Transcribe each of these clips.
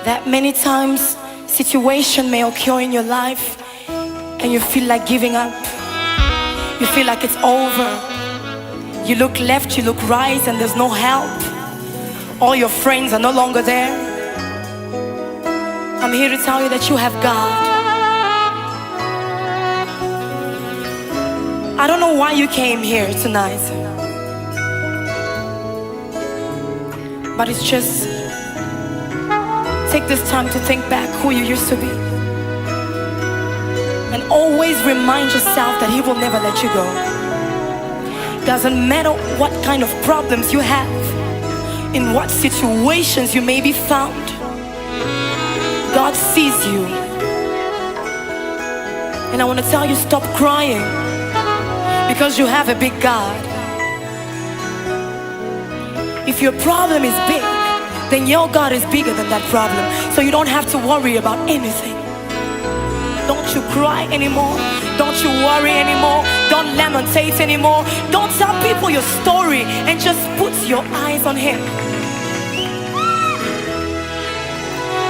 That many times situation may occur in your life and you feel like giving up. You feel like it's over. You look left, you look right, and there's no help. All your friends are no longer there. I'm here to tell you that you have God. I don't know why you came here tonight, but it's just take this time to think back who you used to be, and always remind yourself that He will never let you go. Doesn't matter what kind of problems you have, in what situations you may be found, God sees you. And I want to tell you, stop crying, because you have a big God. If your problem is big, then your God is bigger than that problem. So you don't have to worry about anything. Don't you cry anymore. Don't you worry anymore. Don't lamentate anymore. Don't tell people your story, and just put your eyes on Him.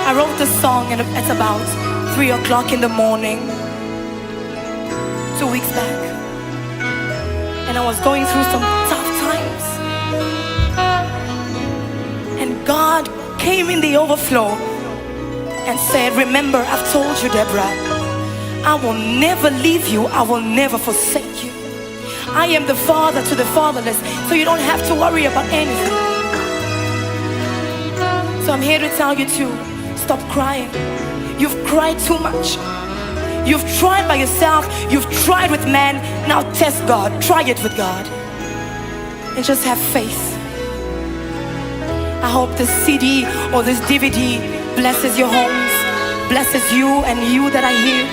I wrote this song and it's about 3 o'clock in the morning 2 weeks back, and I was going through some tough times, and God came in the overflow and said, remember, I've told you, Deborah, I will never leave you. I will never forsake you. I am the father to the fatherless, so you don't have to worry about anything. So I'm here to tell you to stop crying. You've cried too much. You've tried by yourself. You've tried with man. Now test God. Try it with God. And just have faith. I hope this CD or this DVD blesses your homes, blesses you and you that are here.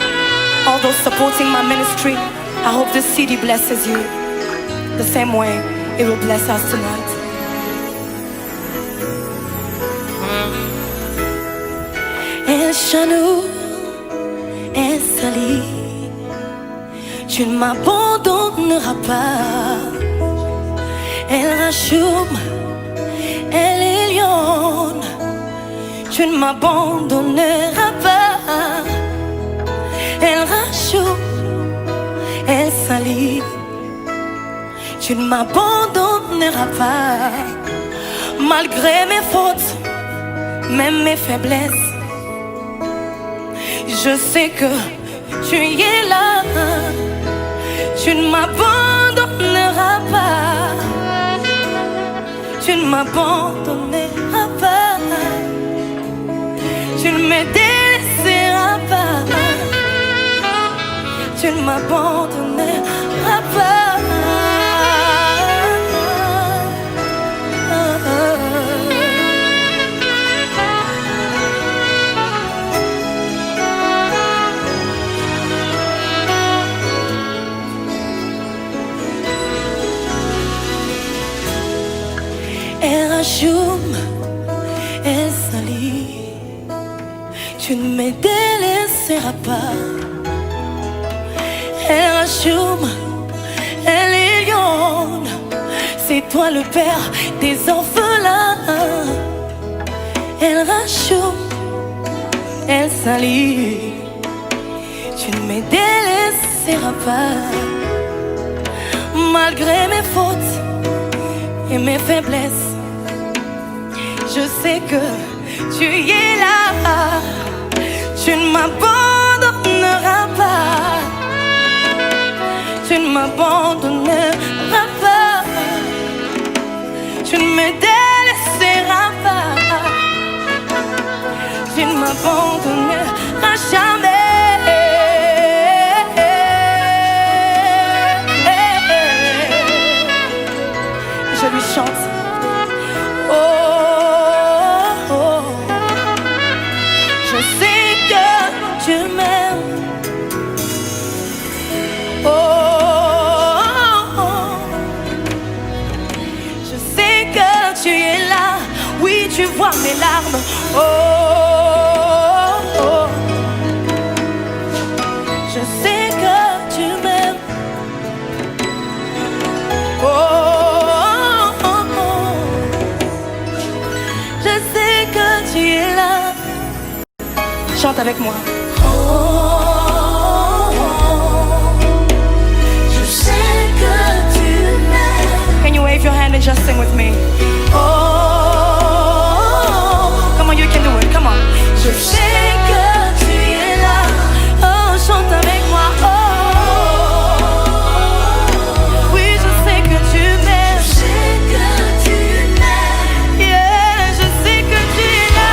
All those supporting my ministry, I hope this CD blesses you the same way it will bless us tonight. El Shanou, El Sali, tu ne m'abandonneras pas. El Rachoum, El Elyon, tu ne m'abandonneras pas. El Rachoum, El Sali, tu ne m'abandonneras pas. Malgré mes fautes, même mes faiblesses, je sais que tu es là. Tu ne m'abandonneras pas. Tu ne m'abandonneras pas. Tu ne me délaisseras pas. Tu ne m'abandonneras pas. El Rachoum, El Sali, tu ne me délaisseras pas. El Rachoum, El Elyon, c'est toi le père des orphelins. El Rachoum, El Sali, tu ne me délaisseras pas. Malgré mes fautes et mes faiblesses, je sais que tu es là. Tu ne m'abandonneras pas. Tu ne m'abandonneras pas. Tu ne me délaisseras pas. Tu ne m'abandonneras jamais. Je lui chante. Tu m'aimes. Oh, oh, oh. Je sais que tu es là. Oui, tu vois mes larmes. Oh, oh, oh. Je sais que tu m'aimes. Oh, oh, oh. Je sais que tu es là. Chante avec moi. Je sais que tu m'aimes. Can you wave your hand and just sing with me? Come on, you can do it. Come on. Je sais que tu es là. Oh, chante avec moi. Oui, je sais que tu m'aimes. Je sais que tu m'aimes. Yeah, je sais que tu es là.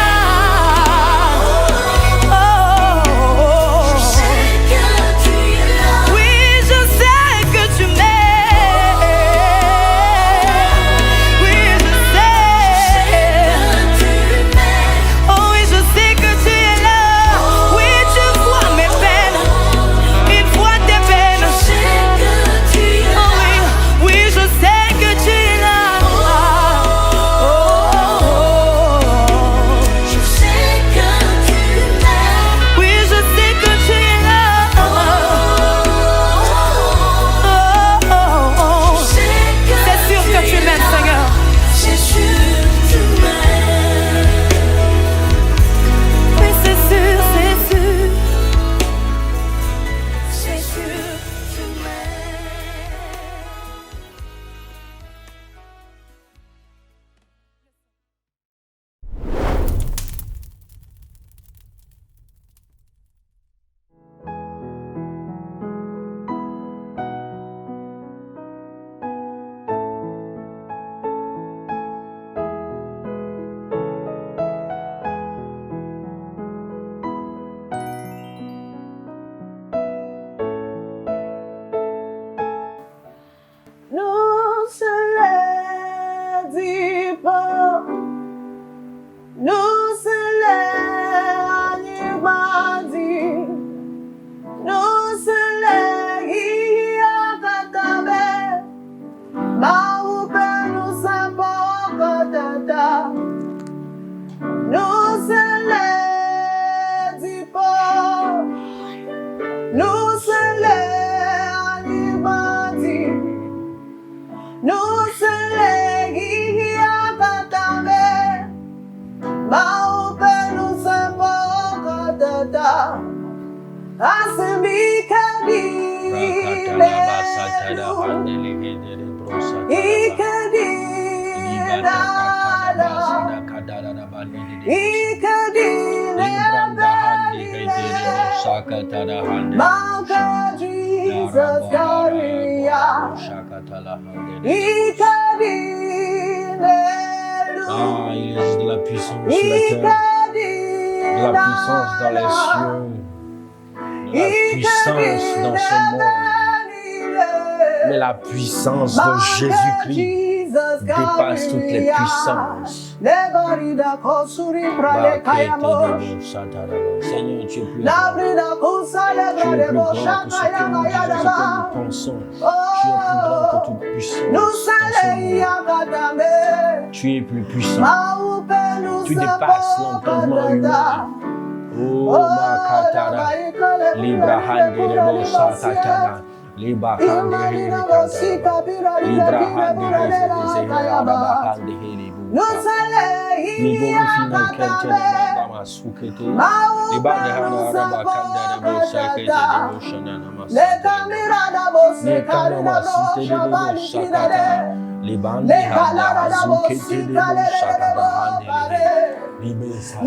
Je sais que tu es là. Oui, je sais que tu m'aimes. Oui, je sais. Tu m'aimes. Oh oui, je sais que tu es là. Oui, tu vois mes peines. Il voit tes peines. Je sais que tu es Oh là. oui, oui, je sais que tu es là. Je sais que tu m'aimes. Oui, je sais que tu es là. Je sais que C'est sûr que tu m'aimes, Seigneur. c'est sûr que tu m'aimes. Oui, c'est sûr, c'est sûr. C'est sûr que tu m'aimes. Nous se dit pas, nous se l'animadi, nous se l'agiyakatabe, maupe nous sapokatata, nous se dit pas, nous se l'animadi. Nous se l'agiyakatabe, maupe nous sapokatata, asemikadi Jesus, Ah, il est de la puissance sur la terre, de la puissance dans les cieux, de la puissance dans ce monde. Mais la puissance de Jésus-Christ dépasse toutes les puissances. Seigneur, tu es plus grand. Tu es plus grand que ce que nous disons, ce que nous pensons. Tu es plus grand que toute puissance dans ce monde. Tu es plus puissant. Tu dépasses l'entendement humain. Oh, Makatara, Libra Handerebo Sakatara, Libra Handerebo Sakatara, Libra Handerebo Sakatara, Libo Fina Kentene Madama Sukete, Liba Dehana Rabakanda Rebo Sakete Debo Shanana Masate, Nekana Masite Debo Sakata, Libandi Handa Azukete Debo Sakata Handere, Libe Sakata,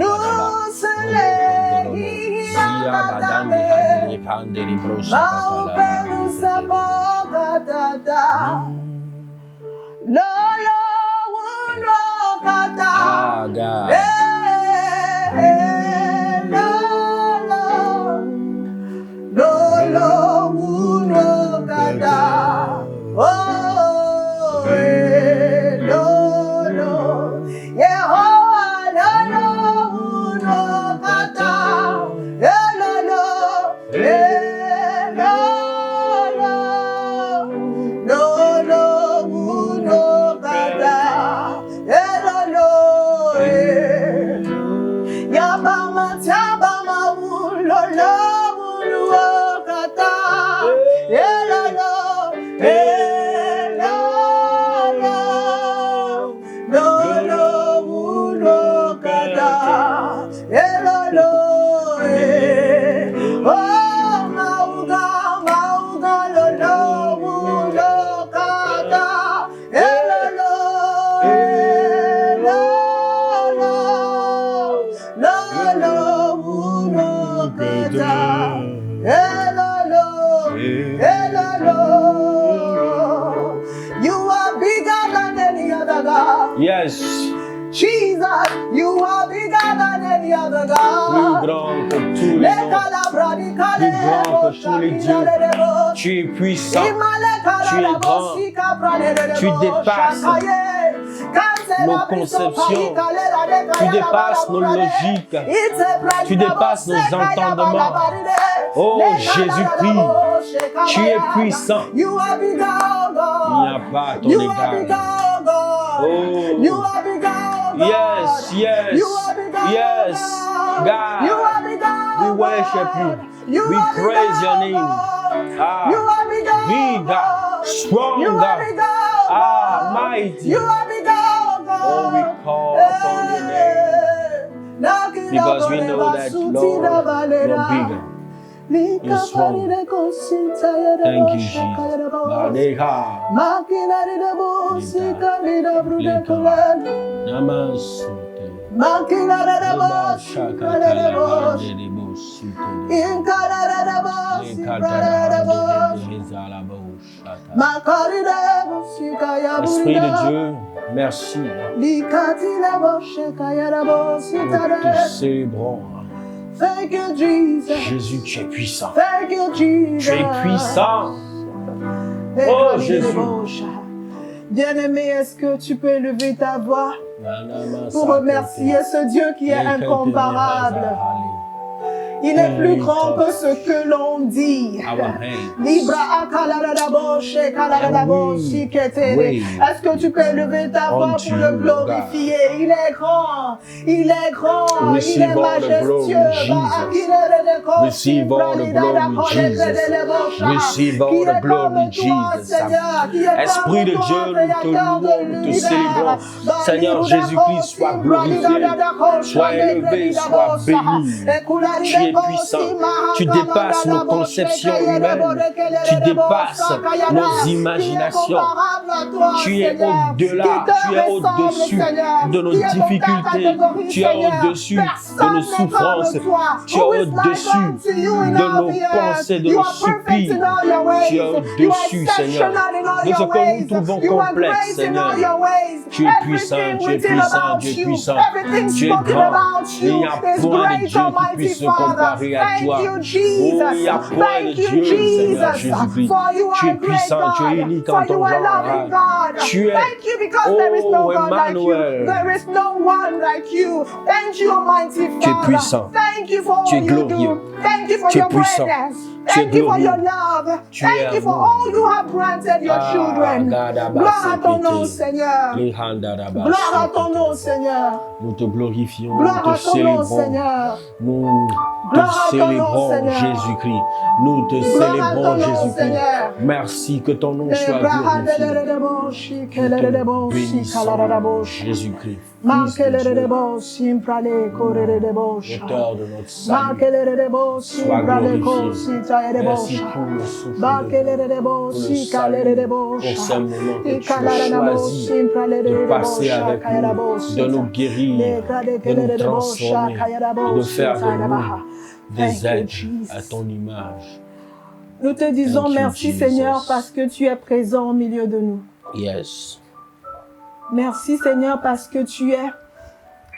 Zia Badandi Handere Kandere Bro Sakata. Ah, God. Yes. Jesus, you are bigger than any other Plus God. grand que tous les autres. Plus grand que tous les dieux. Tu es puissant. Tu es grand. Tu dépasses nos conceptions. Tu dépasses nos logiques. Tu dépasses nos entendements. Oh Jésus-Christ, tu es puissant. Il n'y a pas à ton égard. Oh. Yes, yes, yes, God. We worship you. We praise your name. Bigger, stronger, mighty. Oh, we call upon your name. Because we know that, Lord, you're bigger. You're strong. Thank you, Jesus. Badeha. Namaste. Esprit de Dieu, merci. Nous te célébrons. Thank you, Jesus. Jésus, tu es puissant. Thank you, Jesus. Tu es puissant. Oh, Jésus. Bien-aimé, est-ce que tu peux élever ta voix pour remercier ce Dieu qui est incomparable? Il est plus grand que ce que l'on dit. Est-ce que tu peux élever ta voix pour le glorifier? Il est grand, il est grand, il est majestueux. Receive all the glory, Jesus. Receive all the glory, Jesus. Esprit de Dieu, nous te louons, nous te célébrons. Seigneur Jésus-Christ, sois glorifié, sois élevé, sois béni. Tu es puissant. Tu dépasses nos conceptions humaines. Tu dépasses nos imaginations. Tu es au-delà, tu es au-dessus de nos difficultés. Tu es au-dessus de nos souffrances. Tu es au-dessus de nos pensées, de nos soupirs. Tu es au-dessus, Seigneur, de ce que nous trouvons complexe, Seigneur. Tu es puissant, tu es puissant, tu es puissant. Tu es grand. Il n'y a point de Dieu qui puisse se comparer à toi. Oh, il n'y a point de Dieu, Seigneur Jésus-Christ. Tu es puissant, tu es unique en ton genre. Tu es, oh, Emmanuel. Tu es puissant. Tu es glorieux. Tu es puissant. Tu es glorieux. Tu es Gloire à ton nom, Seigneur. Gloire à ton nom, Seigneur. Nous te glorifions, Gloire nous à te ton nom, célébrons. Seigneur. Nous te Gloire à ton nom, célébrons, Seigneur. Jésus-Christ. Nous te Gloire à célébrons, ton nom, Jésus-Christ. Seigneur. Merci, que ton nom soit glorifié. Bénissons Jésus-Christ, Fils de Dieu, auteur de notre salut. Sois glorifié. Merci pour le souffle pour le salut, pour ce moment que tu as choisi de passer avec nous, de nous guérir, de nous transformer, et de faire de nous des êtres à ton image. Nous te disons Thank you, merci, Jesus. Seigneur, parce que tu es présent au milieu de nous. Yes. Merci, Seigneur, parce que tu es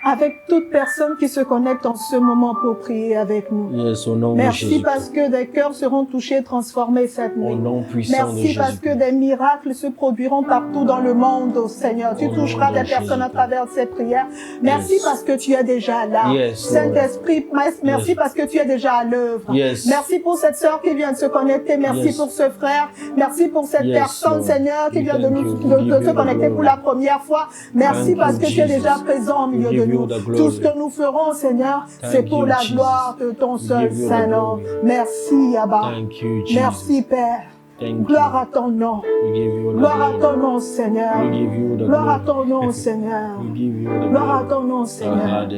avec toute personne qui se connecte en ce moment pour prier avec nous. Yes, au nom de Merci Jésus. parce que des cœurs seront touchés, transformés cette Au nuit. nom puissant de Merci Jésus. parce que des miracles se produiront partout dans le monde, oh Seigneur. Tu Au nom toucheras de des personnes à Jésus. travers ces prières. Merci Yes. parce que tu es déjà là. Yes, Saint-Esprit, merci Yes. parce que tu es déjà à l'œuvre. Yes. Merci pour cette sœur qui vient de se connecter. Merci Yes. pour ce frère. Merci pour cette Yes, personne, Lord. Seigneur, qui We vient de, thank nous, you. de, We de give se you the connecter pour glory. la première fois. Merci Thank parce you, que tu es Jesus. déjà présent au milieu We de give you nous. the glory. Tout ce que nous ferons, Seigneur, c'est Thank pour you, la Jesus. gloire de ton We seul give you the Saint-Nom. glory. Merci, Abba. Thank you, Jesus. Merci, Père. Thank Gloire you. à ton nom. We give you the Gloire à glory. ton nom, Seigneur. We give you the Gloire à glory. ton nom, Seigneur. We give you the Gloire à glory. ton nom, Seigneur. Ahade.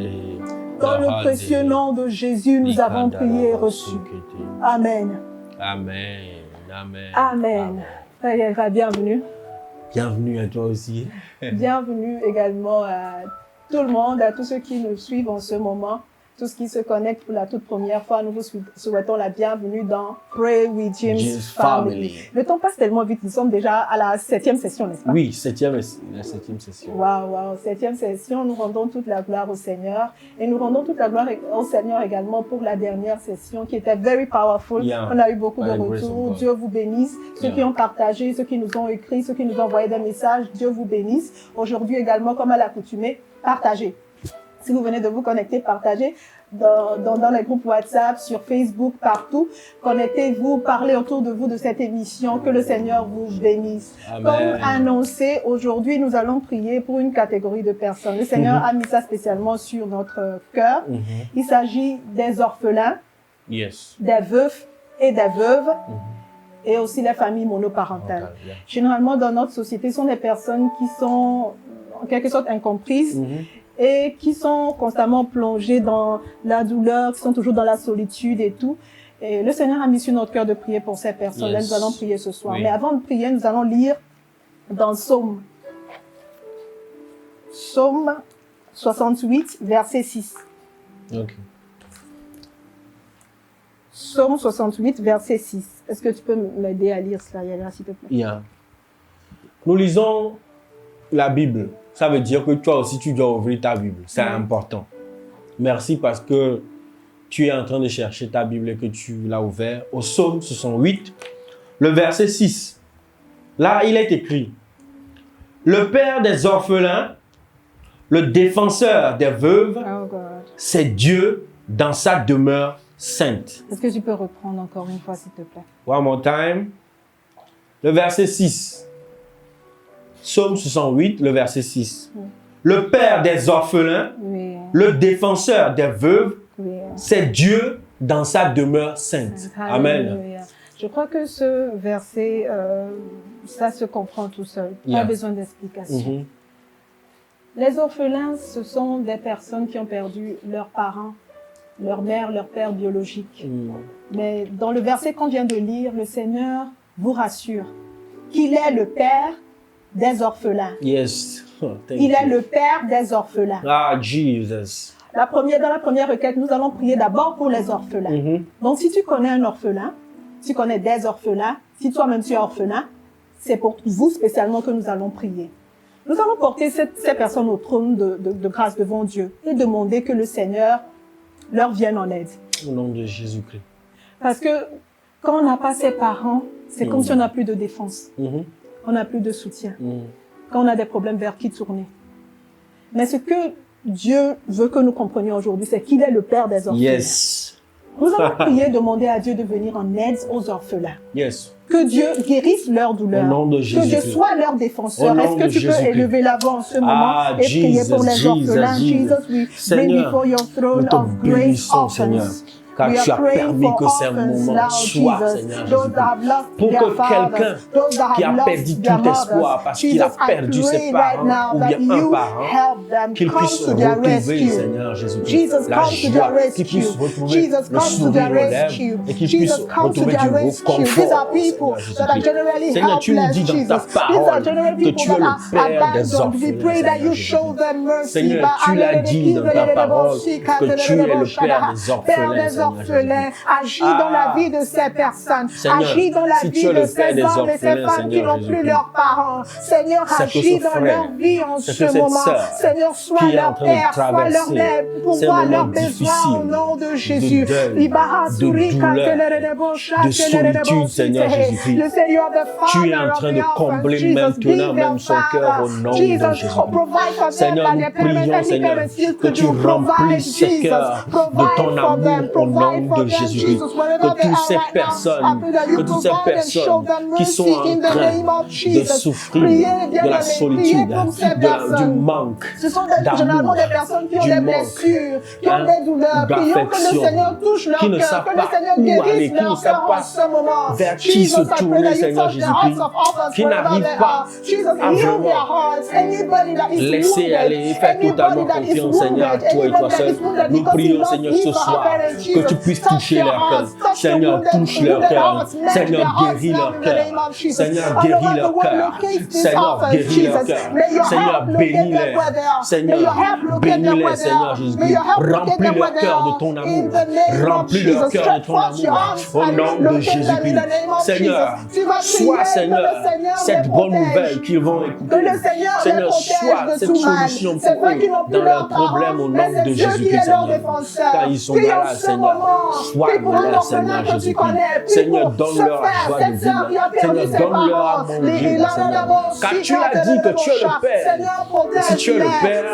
Dans le Ahade. précieux nom de Jésus, nous avons prié et reçu. Amen. Amen. Amen. Amen. Frère Yaira, bienvenue. Bienvenue à toi aussi. Bienvenue également à tout le monde, à tous ceux qui nous suivent en ce moment. tous ceux qui se connectent pour la toute première fois, nous vous souhaitons la bienvenue dans Pray with James Family. Le temps passe tellement vite, nous sommes déjà à la 7e session, n'est-ce pas? Oui, la 7e session. Waouh, 7e session, nous rendons toute la gloire au Seigneur et nous rendons toute la gloire au Seigneur également pour la dernière session qui était very powerful. Yeah. On a eu beaucoup de retours. Dieu vous bénisse. Ceux qui ont partagé, ceux qui nous ont écrit, ceux qui nous ont envoyé des messages, Dieu vous bénisse. Aujourd'hui également, comme à l'accoutumée, partagez. Si vous venez de vous connecter, partagez dans les groupes WhatsApp, sur Facebook, partout. Connectez-vous, parlez autour de vous de cette émission. Que le Seigneur vous bénisse. Amen. Comme annoncé, aujourd'hui, nous allons prier pour une catégorie de personnes. Le Seigneur a mis ça spécialement sur notre cœur. Il s'agit des orphelins, Yes. des veufs et des veuves, et aussi les familles monoparentales. Généralement, dans notre société, ce sont des personnes qui sont en quelque sorte incomprises, et qui sont constamment plongés dans la douleur, qui sont toujours dans la solitude et tout. Et le Seigneur a mis sur notre cœur de prier pour ces personnes-là. Nous allons prier ce soir. Oui. Mais avant de prier, nous allons lire dans Psaume 68, verset 6. Ok. Psaume 68, verset 6. Est-ce que tu peux m'aider à lire cela, Yaya, s'il te plaît? Yeah. Nous lisons la Bible. Ça veut dire que toi aussi, tu dois ouvrir ta Bible. C'est important. Merci parce que tu es en train de chercher ta Bible et que tu l'as ouvert. Au Psaume 68, le verset 6. Là, il est écrit: le Père des orphelins, le défenseur des veuves, c'est Dieu dans sa demeure sainte. Est-ce que tu peux reprendre encore une fois, s'il te plaît? One more time. Le verset 6. Psaume 68, le verset 6. Le Père des orphelins, le défenseur des veuves, c'est Dieu dans sa demeure sainte. Amen. Alléluia. Je crois que ce verset, ça se comprend tout seul. Pas besoin d'explication. Les orphelins, ce sont des personnes qui ont perdu leurs parents, leur mère, leur père biologique. Mais dans le verset qu'on vient de lire, le Seigneur vous rassure qu'il est le Père des orphelins. Yes. Oh, Il est le Père des orphelins. Ah, Jesus. Dans la première requête, nous allons prier d'abord pour les orphelins. Donc, si tu connais un orphelin, si tu connais des orphelins, si toi-même tu es orphelin, c'est pour vous spécialement que nous allons prier. Nous allons porter ces personnes au trône de grâce devant Dieu et demander que le Seigneur leur vienne en aide. Au nom de Jésus-Christ. Parce que quand on n'a pas ses parents, c'est comme si on n'a plus de défense. On n'a plus de soutien. Quand on a des problèmes, vers qui tourner? Mais ce que Dieu veut que nous comprenions aujourd'hui, c'est qu'il est le Père des orphelins. Yes. Nous allons prier, demander à Dieu de venir en aide aux orphelins. Yes. Que Dieu guérisse leur douleur. Au nom de Que Jésus. Dieu soit leur défenseur. Au nom Est-ce que de tu peux Jésus-Christ. élever la voix en ce moment et prier Jesus, pour les Jesus, orphelins? Jesus. Jesus, we bring Seigneur, before your throne nous te of grace bénissons, Seigneur. orphans. Car We tu are as praying permis for que ces orphans moments now, soient, Jesus. Seigneur Those that have Jésus. lost Pour their que fathers, quelqu'un those that qui a have perdu lost their tout espoir mothers, parce qu'il a Jesus, I perdu ses pray parents right now ou that bien un you parent, help them qu'il come puisse to their retrouver, rescue. Seigneur Jésus-Christ, Jesus, la come to their joie, qu'il puisse rescue. retrouver Jesus, le come to sourire their aux lèvres rescue. et qu'il puisse Jesus, come to retrouver their du rescue. These are réconfort, people Seigneur that are Jésus-Christ. generally Seigneur, tu nous helpless, dis dans Jesus. ta These are parole generally que people tu es that le are Père des abandoned. We orphelins, pray that Seigneur you show Jésus-Christ. them mercy. Seigneur, tu l'as dit dans ta parole que tu es le Père des Père orphelins, des Seigneur orphelins, agis dans la vie de ces personnes, Seigneur, agis dans la si tu vie es le de Père ces des hommes et ces orphelins, femmes qui Seigneur n'ont plus Jésus-Christ, leurs parents. Seigneur, c'est que agis ce dans frère, leur vie en c'est ce que cette moment. sœur Seigneur, sois qui est en leur train de Père, sois leur traverser Mère, pour ces voir moments leurs besoins difficiles au nom de de Jésus. deuil, de solitude, Seigneur Jésus-Christ. Le Seigneur de Tu es en train de combler maintenant même son cœur au nom de Jésus-Christ. Seigneur, nous prions, Seigneur, que tu remplisses ce cœur de ton amour au nom de Jésus-Christ. Que toutes ces personnes qui sont en train de souffrir de la solitude, du manque ce sont généralement d'amour, des personnes qui ont du des manque, blessures, qui ont des douleurs. Prions que le d'affection, Seigneur touche leur qui ne cœur, savent que le pas Seigneur où aller, guérisse qui ne leur savent cœur en pas ce moment. vers qui se tourner, Seigneur Jésus-Christ, qui n'arrivent pas à vraiment laisser aller et faire totalement confiance, Seigneur, à toi et toi seul. Nous prions, Seigneur, ce soir, que tu puisses toucher leur cœur. Seigneur, touche leur cœur. Seigneur, guéris leur cœur. Seigneur, guéris leur cœur. Seigneur, guéris leur cœur. Seigneur, bénis-les. Seigneur, bénis-les, Seigneur Jésus-Christ. Remplis leur cœur de ton amour. Remplis leur cœur de ton amour. Au nom de Jésus-Christ. Seigneur, sois, Seigneur, cette bonne nouvelle qu'ils vont écouter. Seigneur, sois cette solution pour eux dans leurs problèmes au nom de Jésus-Christ, Seigneur. Quand ils sont malades, Seigneur, soigne-les, Seigneur Jésus-Christ. Seigneur, donne-leur la joie de vivre. Seigneur, donne-leur à manger, Seigneur. Car tu as dit que tu es le Père. Et si tu es le Père,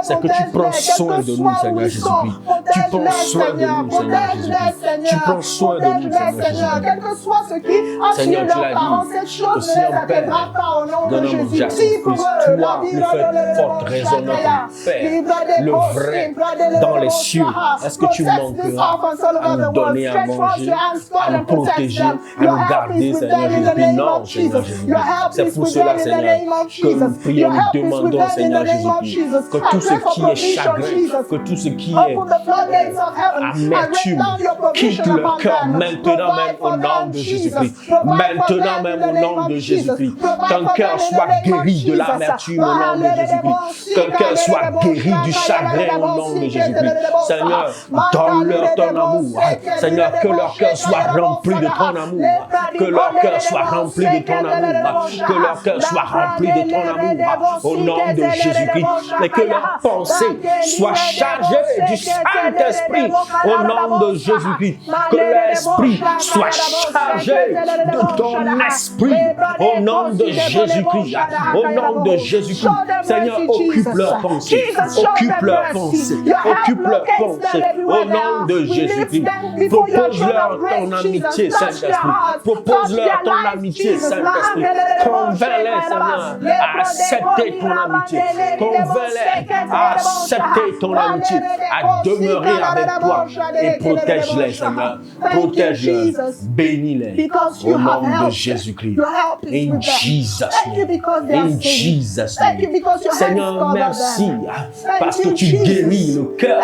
c'est que tu prends soin de nous, Seigneur Jésus-Christ. Tu prends soin de nous, Seigneur Jésus-Christ. Tu prends soin de nous, Seigneur Jésus-Christ. Quel que soit ce qui a tué leurs parents, cette chose ne les atteindra pas au nom de Jésus. Prie pour eux. Tu as le fait forte résonnant comme Père, le vrai dans les cieux. Est-ce que tu manqueras à nous donner à manger, à nous protéger, à nous garder, Seigneur Jésus-Christ? Non, Seigneur Jésus-Christ. C'est pour cela, Seigneur, que nous prions, nous demandons, Seigneur Jésus-Christ, que tout ce qui est chagrin, que tout ce qui est amertume, quitte leur cœur maintenant même au nom de Jésus-Christ. Maintenant même au nom de Jésus-Christ. Qu'un cœur soit guéri de l'amertume au nom de Jésus-Christ. Qu'un cœur soit guéri du chagrin au nom de Jésus-Christ. Seigneur, donne-leur ton amour. Seigneur, que leur cœur soit rempli de ton amour. Que leur cœur soit rempli de ton amour. Que leur cœur soit rempli de ton amour. Au nom de Jésus-Christ. Et que leur pensée soit chargée du Saint-Esprit. Au nom de Jésus-Christ. Que l'esprit soit chargé de ton esprit. Au nom de Jésus-Christ. Au nom de Jésus-Christ. Seigneur, occupe leur pensée. Occupe leur pensée. Occupe leur pensée. Au nom de Jésus-Christ. Propose-leur ton amitié, Saint-Esprit. Propose-leur ton amitié, Saint-Esprit. Convainc-les, Seigneur, à accepter ton amitié. Convainc-les à accepter ton amitié, à demeurer avec toi. Et protège-les, Seigneur. Protège-les. Bénis-les. Au nom de Jésus-Christ. In Jesus' name. In Jesus' name. Seigneur, merci parce que tu guéris le cœur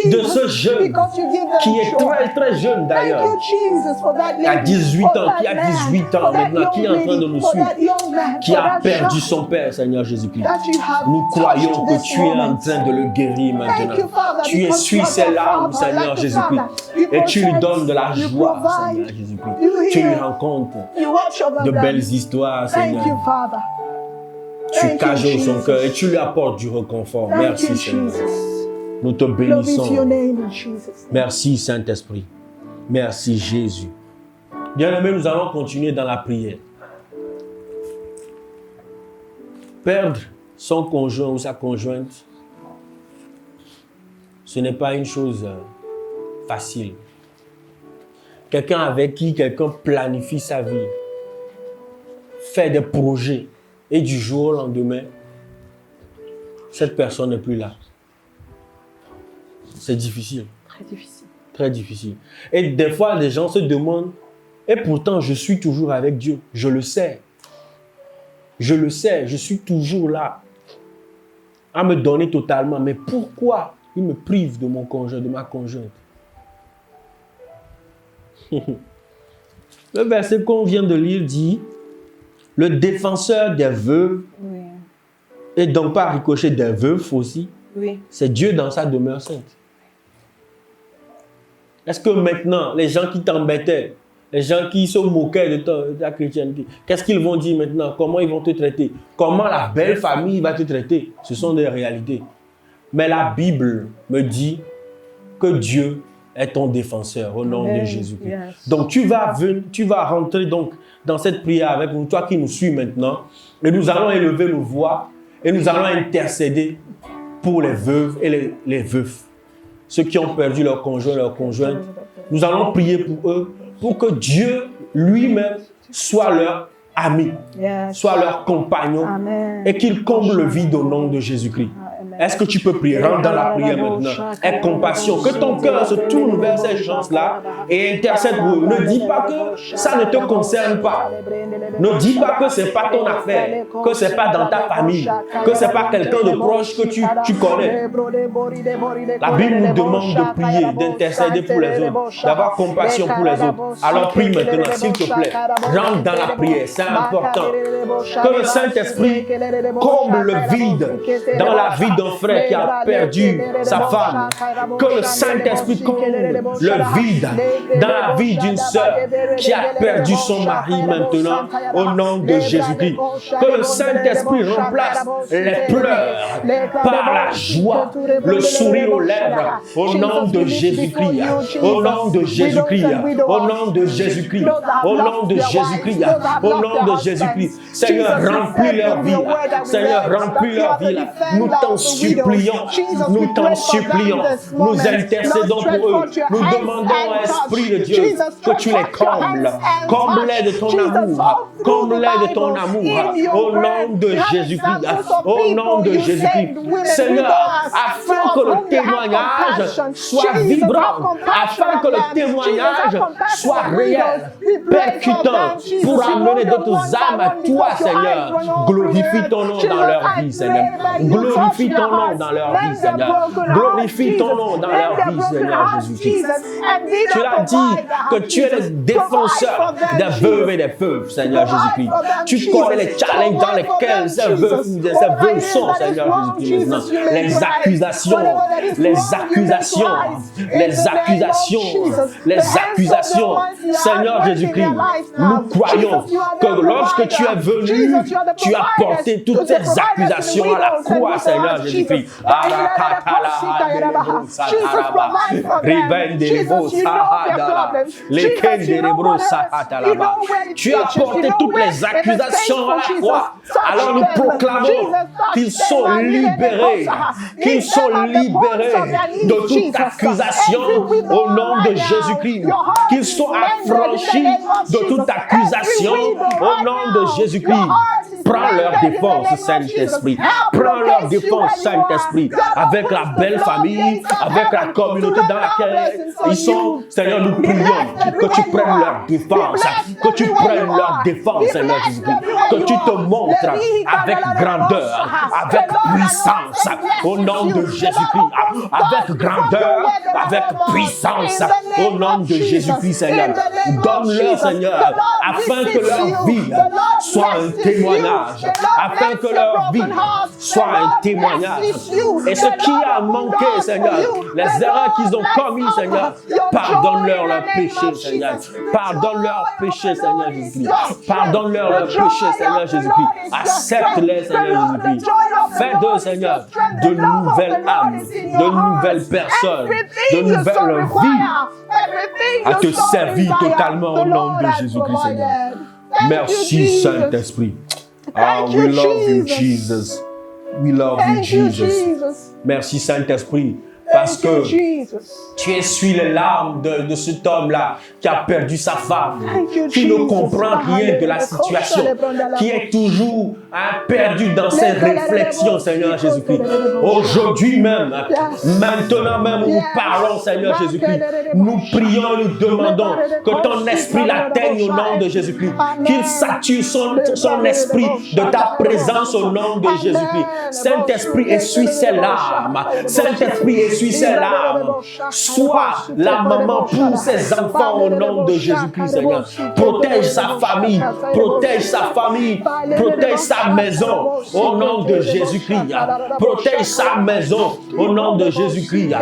de ce jeune qui est très très jeune d'ailleurs, qui a 18 ans, maintenant, qui est en train de nous suivre, qui a perdu son père, Seigneur Jésus-Christ. Nous croyons que tu es en train de le guérir maintenant. Tu essuies ses larmes, Seigneur Jésus-Christ, et tu lui donnes de la joie, Seigneur Jésus-Christ. Tu lui rencontres de belles histoires, Seigneur. Tu cajoles son cœur et tu lui apportes du réconfort. Merci, Seigneur. Nous te bénissons. Merci, Saint-Esprit. Merci, Jésus. Bien-aimés, nous allons continuer dans la prière. Perdre son conjoint ou sa conjointe, ce n'est pas une chose facile. Quelqu'un avec qui quelqu'un planifie sa vie, fait des projets, et du jour au lendemain, cette personne n'est plus là. C'est difficile. Très difficile. Très difficile. Et des fois, les gens se demandent, et pourtant, je suis toujours avec Dieu. Je le sais. Je le sais, je suis toujours là. À me donner totalement. Mais pourquoi il me prive de mon conjoint, de ma conjointe? Le verset qu'on vient de lire dit, le défenseur des veuves, oui. Et donc par ricochet des veufs aussi, oui. C'est Dieu dans sa demeure sainte. Est-ce que maintenant, les gens qui t'embêtaient, les gens qui se moquaient de ta chrétienté, qu'est-ce qu'ils vont dire maintenant? Comment ils vont te traiter? Comment la belle famille va te traiter? Ce sont des réalités. Mais la Bible me dit que Dieu est ton défenseur au nom de Jésus-Christ. Yes. Donc tu vas rentrer donc dans cette prière avec nous, toi qui nous suis maintenant, et nous allons élever nos voix et nous allons intercéder pour les veuves et les veufs, ceux qui ont perdu leur conjoint, leur conjointe. Nous allons prier pour eux, pour que Dieu lui-même soit leur ami, yes. Soit leur compagnon, amen. Et qu'il comble le vide au nom de Jésus-Christ. Amen. Est-ce que tu peux prier? Rentre dans la prière maintenant. Aie compassion. Que ton cœur se tourne vers ces gens-là et intercède pour eux. Ne dis pas que ça ne te concerne pas. Ne dis pas que ce n'est pas ton affaire, que ce n'est pas dans ta famille, que ce n'est pas quelqu'un de proche que tu connais. La Bible nous demande de prier, d'intercéder pour les autres, d'avoir compassion pour les autres. Alors prie maintenant, s'il te plaît. Rentre dans la prière, c'est important. Que le Saint-Esprit comble le vide dans la vie d'un frère qui a perdu sa femme. Que le Saint-Esprit comble le vide dans la vie d'une sœur qui a perdu son mari maintenant au nom de Jésus-Christ. Que le Saint-Esprit remplace les pleurs par la joie, le sourire aux lèvres au nom de Jésus-Christ. Au nom de Jésus-Christ. Au nom de Jésus-Christ. Au nom de Jésus-Christ. Au nom de Jésus-Christ. Seigneur, remplis leur vie. Seigneur, remplis leur vie. Nous t'en supplions. Nous t'en supplions. Nous intercédons pour eux. Nous demandons, Esprit de Dieu, que tu les combles. Comble-les de ton amour. Comble-les de ton amour. Au nom de Jésus-Christ. Au nom de Jésus-Christ. Seigneur, afin que le témoignage soit vibrant, afin que le témoignage soit réel, percutant, pour amener d'autres âmes à toi, Seigneur. Glorifie ton nom dans leur vie, Seigneur. Glorifie ton nom dans leur vie, Seigneur. Glorifie ton nom dans leur vie, Seigneur Jésus-Christ. Tu l'as dit que tu es le défenseur des veuves et des veuves, Seigneur Jésus-Christ. Tu connais les challenges dans lesquels ces veuves sont, Seigneur Jésus-Christ, maintenant. Les accusations, Seigneur Jésus-Christ. Nous croyons que lorsque tu es venu, tu as porté toutes ces accusations à la croix, Seigneur Jésus-Christ. Tu as porté toutes les accusations à la croix. Alors nous proclamons qu'ils sont libérés, de toute accusation au nom de Jésus-Christ, qu'ils sont affranchis de toute accusation au nom de Jésus-Christ. Prends leur défense, Saint-Esprit. Prends leur défense, Saint-Esprit, avec la belle famille, avec la communauté dans laquelle ils sont. Seigneur, nous prions que tu prennes leur défense, que tu prennes leur défense, Seigneur Jésus-Christ, que tu te montres avec grandeur, avec puissance, au nom de Jésus-Christ, avec grandeur, avec puissance, au nom de Jésus-Christ, Seigneur. Donne-leur, Seigneur, afin que leur vie soit un témoignage, afin que leur vie soit un témoignage. Et ce qui a manqué, Seigneur, les erreurs qu'ils ont commises, Seigneur, pardonne-leur leurs péchés, Seigneur. Pardonne-leur péchés, Seigneur Jésus-Christ. Pardonne-leur leurs péchés, Seigneur Jésus-Christ. Accepte-les, Seigneur Jésus-Christ. Fais d'eux, Seigneur, de nouvelles âmes, de nouvelles personnes, de nouvelles vies à te servir totalement au nom de Jésus-Christ, Seigneur. Merci, Saint-Esprit. Ah, we love you, Jesus. We love you, Jesus. Merci, Saint-Esprit, parce que tu essuies les larmes de cet homme-là qui a perdu sa femme, qui ne comprend rien de la situation, qui est toujours perdu dans ses réflexions, Seigneur Jésus-Christ. Aujourd'hui même, maintenant même où nous parlons, Seigneur Jésus-Christ, nous prions, nous demandons que ton esprit l'atteigne au nom de Jésus-Christ, qu'il sature son esprit de ta présence au nom de Jésus-Christ. Saint-Esprit, essuie ses larmes. Saint-Esprit, essuie ses larmes. Sois la maman pour ses enfants au nom de Jésus-Christ, Seigneur. Protège sa famille, protège sa famille, protège sa maison au nom de Jésus-Christ. Protège sa maison au nom de Jésus-Christ.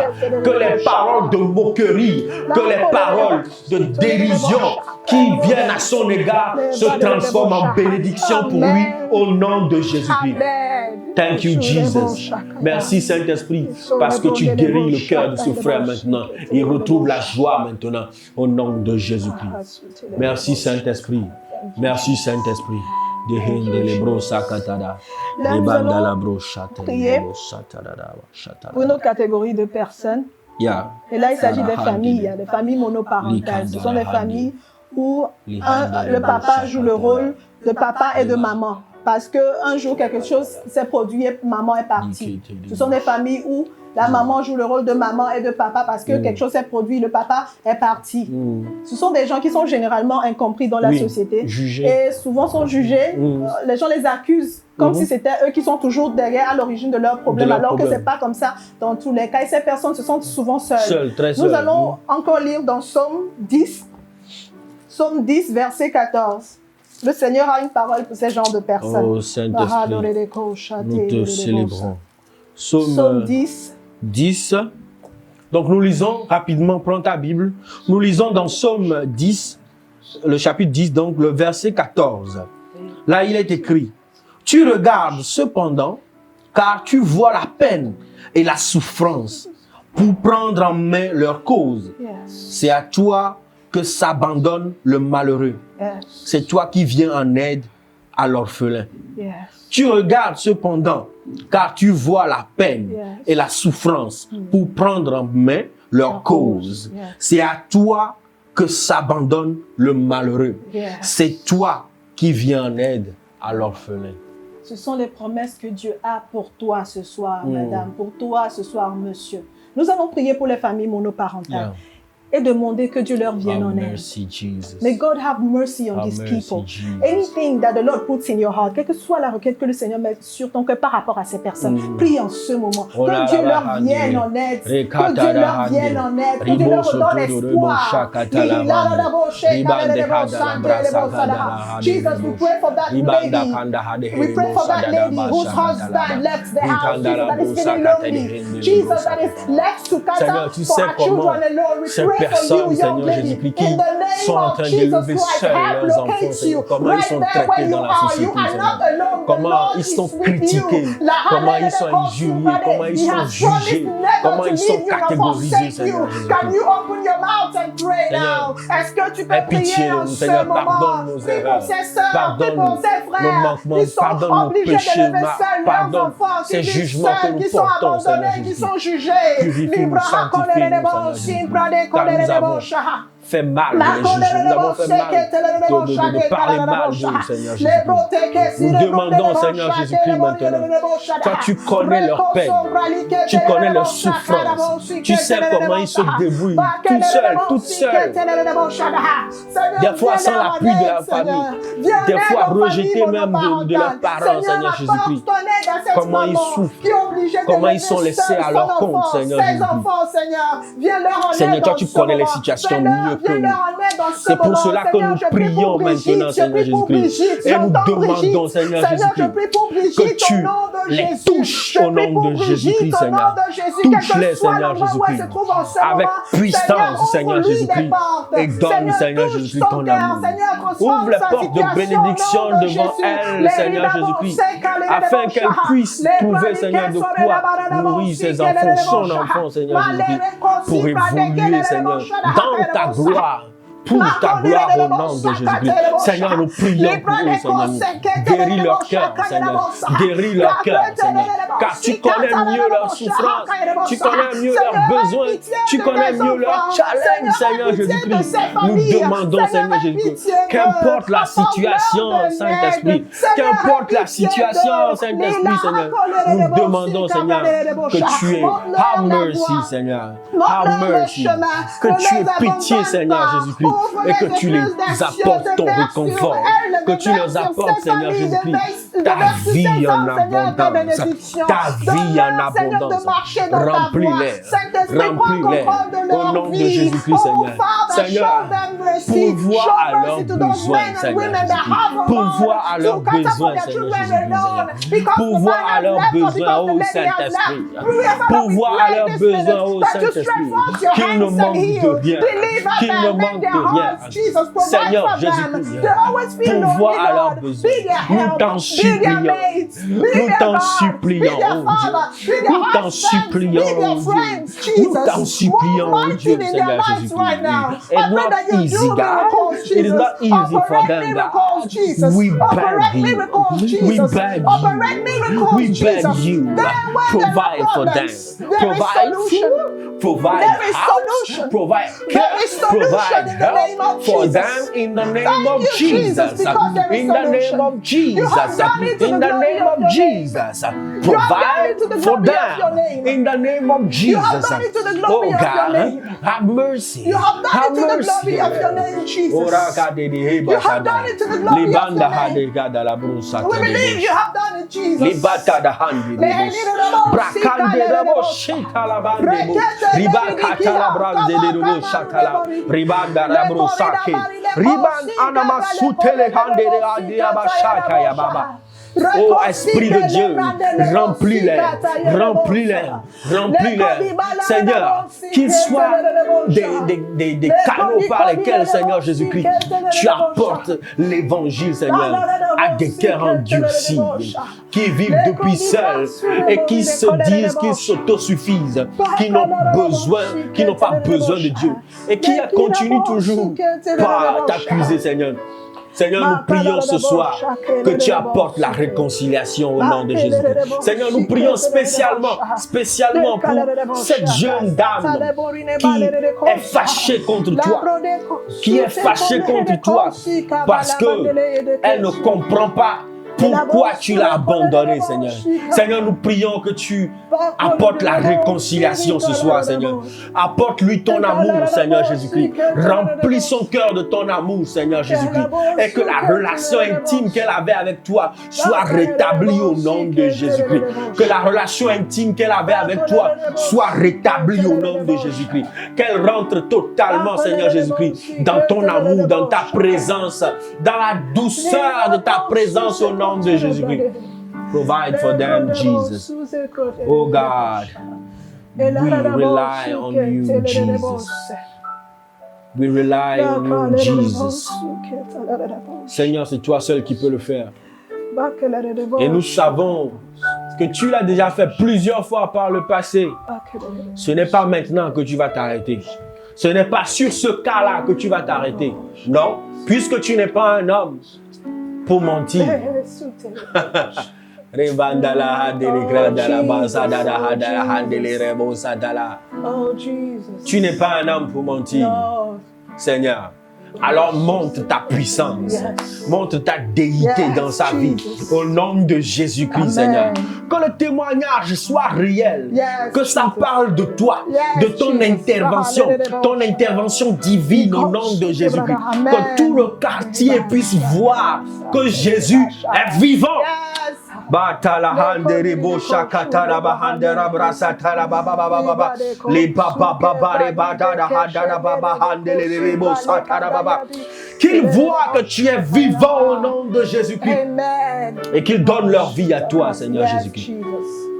Que les paroles de moquerie, que les paroles de dérision qui viennent à son égard se transforment en bénédiction pour lui au nom de Jésus-Christ. Thank you, Jesus. Merci, Saint-Esprit, parce que tu guéris le cœur de ce frère maintenant. Il retrouve la joie maintenant au nom de Jésus-Christ. Merci, Saint-Esprit. Merci, Saint-Esprit. Pour une autre catégorie de personnes. Et là, il s'agit des familles monoparentales. Ce sont des familles où le papa joue le rôle de papa et de maman. parce qu'un jour, quelque chose s'est produit et maman est partie. Ce sont des familles où la maman joue le rôle de maman et de papa parce que quelque chose s'est produit, le papa est parti. Ce sont des gens qui sont généralement incompris dans la société et souvent sont jugés. Les gens les accusent comme si c'était eux qui sont toujours derrière à l'origine de leurs problèmes, alors que ce n'est pas comme ça dans tous les cas. Et ces personnes se sentent souvent seules. Nous allons encore lire dans Psaume 10. Psaume 10, verset 14. Le Seigneur a une parole pour ces genres de personnes. Oh Saint-Esprit, nous te célébrons. Psaume 10. Donc nous lisons rapidement, prends ta Bible. Nous lisons dans Psaume 10, le chapitre 10, donc le verset 14. Là, il est écrit: tu regardes cependant, car tu vois la peine et la souffrance pour prendre en main leur cause. C'est à toi que s'abandonne le malheureux. C'est toi qui viens en aide à l'orphelin. Tu regardes cependant, car tu vois la peine et la souffrance pour prendre en main leur cause. C'est à toi que s'abandonne le malheureux. C'est toi qui viens en aide à l'orphelin. Ce sont les promesses que Dieu a pour toi ce soir, madame, pour toi ce soir, monsieur. Nous allons prier pour les familles monoparentales. Et demander que Dieu leur vienne en aide. May God have mercy on these people. Anything that the Lord puts in your heart, quelle que soit la requête que le Seigneur met sur ton cœur par rapport à ces personnes, prie en ce moment. Que Dieu leur vienne en aide. Que Dieu leur vienne en aide. Que Dieu leur donne espoir. Jesus, we pray for that lady. We pray for that lady whose husband left the house. Jesus, that is feeling lonely. Jesus, that is left to casa for her children alone. We pray personnes, Seigneur Jésus-Christ, qui sont en train d'élever seuls leurs enfants, Seigneur. Comment ils sont traités dans la société, Seigneur. Comment ils sont critiqués, comment ils sont injuriés, comment ils sont jugés, comment ils sont catégorisés, Seigneur Jésus-Christ. Seigneur, aie pitié de nous, Seigneur, pardonne nos erreurs, pardonne nos manquements, pardonne nos péchés, pardonne ces jugements que nous portons, Seigneur Jésus-Christ. Purifie-nous, sanctifie-nous, Seigneur Jésus-Christ. Car nous avons fait mal de les juger, nous avons fait mal de parler mal de Seigneur Jésus-Christ. Nous demandons, Seigneur Jésus-Christ, maintenant, toi tu connais leur peine, tu connais leur souffrance, tu sais comment ils se débrouillent, toutes seules. Des fois sans l'appui de la famille, des fois rejetés même de leurs parents, Seigneur Jésus-Christ. Comment ils souffrent, comment ils sont laissés à leur compte, Seigneur Jésus-Christ. Seigneur, toi tu connais les situations mieux que nous. C'est pour cela que nous prions maintenant, Seigneur Jésus-Christ. Et nous demandons, Seigneur Jésus-Christ, que tu les touches au nom de Jésus-Christ, Seigneur. Touche-les, Seigneur Jésus-Christ, avec puissance, Seigneur Jésus-Christ. Et donne, Seigneur Jésus-Christ, ton amour. Ouvre les portes de bénédiction devant elle, Seigneur Jésus-Christ, afin qu'elle puisse trouver, Seigneur, de quoi nourrir ses enfants, son enfant, Seigneur Jésus-Christ, pour évoluer, Seigneur, dans ta gloire, pour ta gloire au nom de Jésus-Christ. Seigneur, nous prions pour eux, Seigneur. Guéris leur cœur, Seigneur. Guéris leur cœur, Seigneur. Car tu connais mieux leur souffrance, tu connais mieux leurs besoins, tu connais mieux leurs challenges, Seigneur Jésus-Christ. Nous demandons, Seigneur Jésus-Christ, qu'importe la situation, Saint-Esprit, qu'importe la situation, Saint-Esprit, Seigneur, nous demandons, Seigneur, que tu aies, have mercy, Seigneur, have mercy, que tu aies pitié, Seigneur Jésus-Christ, et que tu les apportes ton réconfort, que tu leur apportes, Seigneur Jésus-Christ, ta vie en abondance, ta vie en abondance. Remplis-les, remplis-les au nom de Jésus-Christ, Seigneur. Seigneur, pourvois à leurs besoins, Seigneur Jésus-Christ. Pourvois à leurs besoins, Seigneur Jésus-Christ. Pourvois à leurs besoins, ô Saint-Esprit. Pourvois à leurs besoins, ô Saint-Esprit. Qu'ils ne manquent de rien, qu'ils ne manquent de rien. Seigneur Jésus-Christ, pourvois à leurs besoins. Nous t'en supplions. Nous t'en supplions, oh Dieu. Nous t'en supplions, oh Dieu. Nous t'en supplions, oh Dieu, Seigneur Jésus-Christ. It's not easy, God. It is not easy for them, God. We beg you. We beg you. We beg you. Provide for them. Provide food. provide There is house, solution. provide There care, is solution provide in the name help of for Jesus. them in the name Thank of you, Jesus, Jesus. because there is In the name solution. of Jesus. You have done it to In the the glory name of of your name. Jesus. You have done Provide it to the for glory of your them name. in the name of Jesus. You have done it to the glory Oh of your God, name. have mercy. You have done Have it to the mercy. glory of your name, Jesus. You have done it to the glory of your name. We believe you have done it, Jesus. Libata da handi libus. Brakande rebo shita la bande bu. Ribakata la brande de rebo shatala. Ribanda rabo sake. Riban anama sutele hande de adi abashaka ya baba. Oh Esprit de Dieu, remplis-les, remplis-les, remplis-les. Seigneur, qu'ils soient des canaux par lesquels, Seigneur Jésus-Christ, tu apportes l'évangile, Seigneur, à des cœurs endurcis, qui vivent depuis seuls et qui se disent qu'ils s'autosuffisent, qui n'ont pas besoin de Dieu et qui continuent toujours par t'accuser, Seigneur. Seigneur, nous prions ce soir que tu apportes la réconciliation au nom de Jésus. Seigneur, nous prions spécialement pour cette jeune dame qui est fâchée contre toi, parce qu'elle ne comprend pas pourquoi tu l'as abandonné, Seigneur. Seigneur, nous prions que tu apportes la réconciliation ce soir, Seigneur. Apporte-lui ton amour, Seigneur Jésus-Christ. Remplis son cœur de ton amour, Seigneur Jésus-Christ. Et que la relation intime qu'elle avait avec toi soit rétablie au nom de Jésus-Christ. Que la relation intime qu'elle avait avec toi soit rétablie au nom de Jésus-Christ. Qu'elle rentre totalement, Seigneur Jésus-Christ, dans ton amour, dans ta présence, dans la douceur de ta présence au nom de Jésus-Christ. Provide for them, Jesus. Oh God, we rely on you, Jesus. We rely on you, Jesus. Seigneur, c'est toi seul qui peux le faire. Et nous savons que tu l'as déjà fait plusieurs fois par le passé. Ce n'est pas maintenant que tu vas t'arrêter. Ce n'est pas sur ce cas-là que tu vas t'arrêter. Non, puisque tu n'es pas un homme pour mentir. Tu n'es pas un homme pour mentir, Seigneur. Alors montre ta puissance, montre ta déité dans sa vie, au nom de Jésus-Christ, Seigneur. Que le témoignage soit réel, que ça parle de toi, de ton intervention divine au nom de Jésus-Christ. Que tout le quartier puisse voir que Jésus est vivant. Batala handere bo shakatara bahandera brasatara baba baba baba le baba baba re badara hadara baba handele bo satara baba. Qu'ils voient que tu es vivant au nom de Jésus-Christ et qu'ils donnent leur vie à toi, Seigneur Jésus-Christ.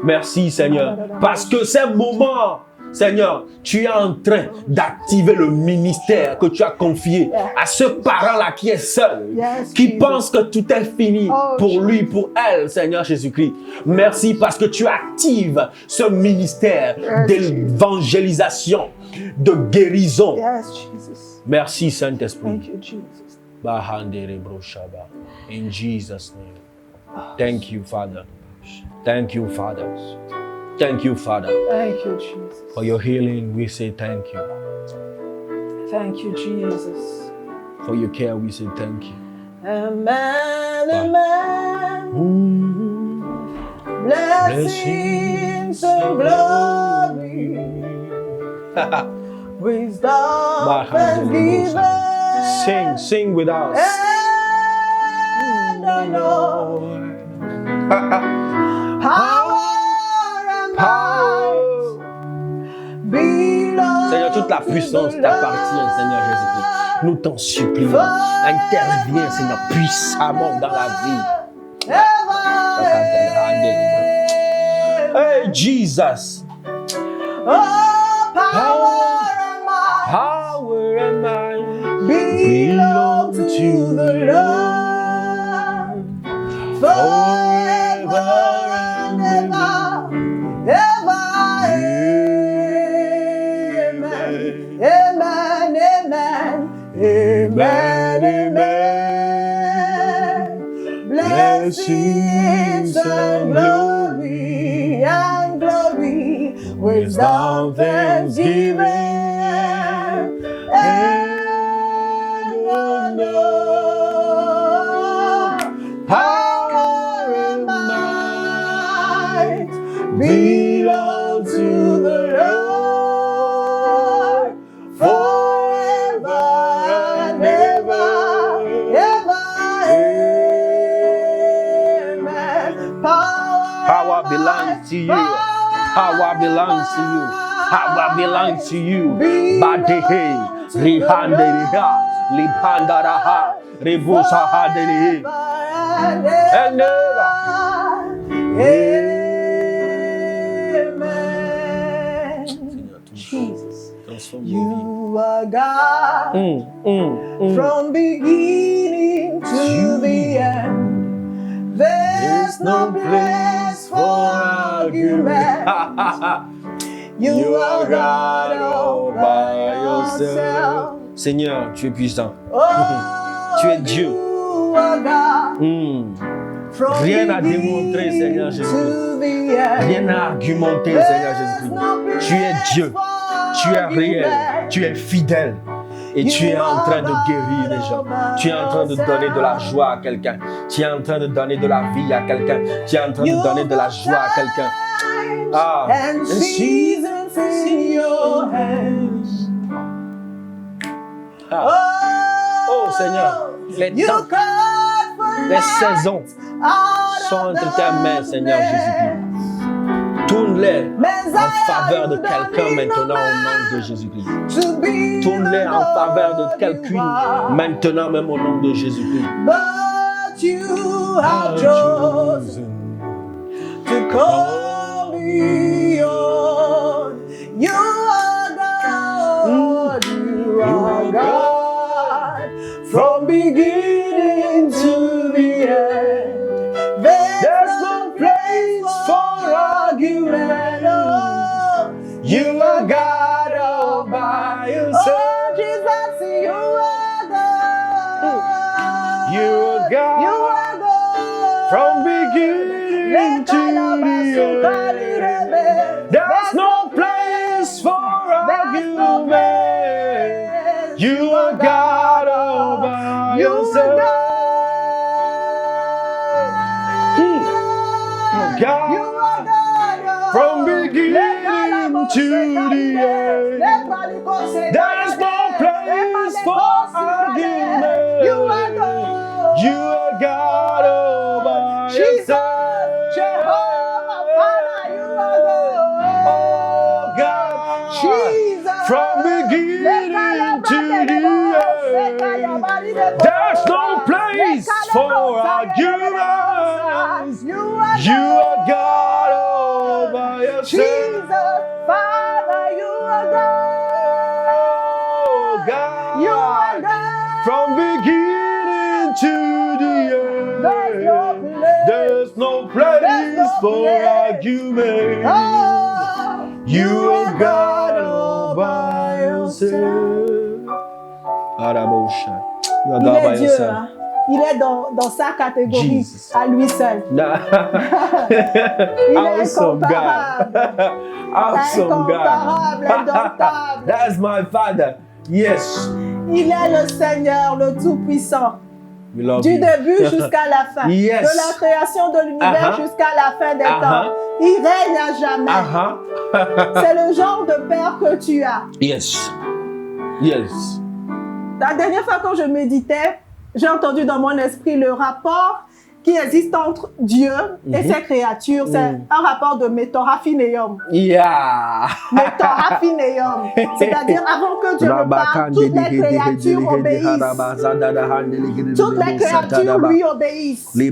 Merci, Seigneur, parce que ces moments, Seigneur, tu es en train d'activer le ministère que tu as confié à ce parent-là qui est seul, qui pense que tout est fini pour lui, pour elle, Seigneur Jésus-Christ. Merci parce que tu actives ce ministère d'évangélisation, de guérison. Merci, Saint-Esprit. In Jesus' name. Thank you, Father. Thank you, Father. Thank you, Father. Thank you, Jesus. For your healing, we say thank you. Thank you, Jesus. For your care, we say thank you. Amen, amen. Blessings and glory. Wisdom and given. Sing with us. And the Lord. Power and might belong. Seigneur, toute la puissance t'appartient, Seigneur Jésus-Christ. Nous t'en supplions. Interviens, Seigneur, puissamment dans la vie. Hey, Jesus. Power and might belong to the Lord forever and ever. Amen, amen, amen, amen. Blessings and glory without thanksgiving and honor, power and might belong to the Lord forever and ever, ever, amen. Power belongs to you. Power belongs to you. Power belongs to you. Badehe, Rihanderiha, Lipandaraha, Rebusahaderihi. And never. Amen. Jesus. You are God from beginning to the end. There's no place for argument. You are God all by yourself. Seigneur, tu es puissant. Oh, Tu es Dieu. you are God from Rien à démontrer, Seigneur beginning Jésus. to the end. Rien à argumenter, Seigneur Jésus-Christ. Tu es Dieu. Tu es réel. Tu es fidèle. Et tu es en train de guérir les gens. Tu es en train de donner de la joie à quelqu'un. Tu es en train de donner de la vie à quelqu'un. Tu es en train de donner de la joie à quelqu'un. Ah, And seasons in your hands. Oh Seigneur, les temps, les saisons sont entre tes mains, Seigneur Jésus-Christ. Tourne-les en faveur de quelqu'un maintenant au nom de Jésus-Christ. Tourne-les en faveur de quelqu'un maintenant même au nom de Jésus-Christ. But you have chosen to call me on. You are God. You are God from beginning to the end. There's no place for argument. Oh, you are God all by yourself. Oh, Jesus, you are God. You are God. You are God from beginning to the end. There's no place for argument. You are God all by yourself. God, you are God from beginning to the end. There's no place for argument. You are God. You are God all by yourself. Jehovah, Father, you are God. Oh God, Jesus, from beginning to the end. There's no place for arguments. You are God all by yourself. Jesus, Father, you are God. Oh God, You are God. from beginning to the end. There's no place for argument. Oh, You are God all by yourself. Arabosha. You are Il God by est Dieu, yourself. hein. Il est dans sa catégorie, Jesus. à lui seul. Il est Awesome God. incomparable. Awesome God. Incomparable, indomptable. That's my Father. Yes. Il est le Seigneur, le Tout-Puissant. We love Du you. début jusqu'à la fin. Yes. De la création de l'univers jusqu'à la fin des temps. Il règne à jamais. C'est le genre de Père que tu as. Yes. Yes. La dernière fois quand je méditais, j'ai entendu dans mon esprit le rapport qui existe entre Dieu et ses créatures. C'est un rapport de métoraphinéum. Yeah. Métoraphinéum. C'est-à-dire, avant que Dieu ne parle, toutes les créatures obéissent. Toutes les créatures lui obéissent. C'est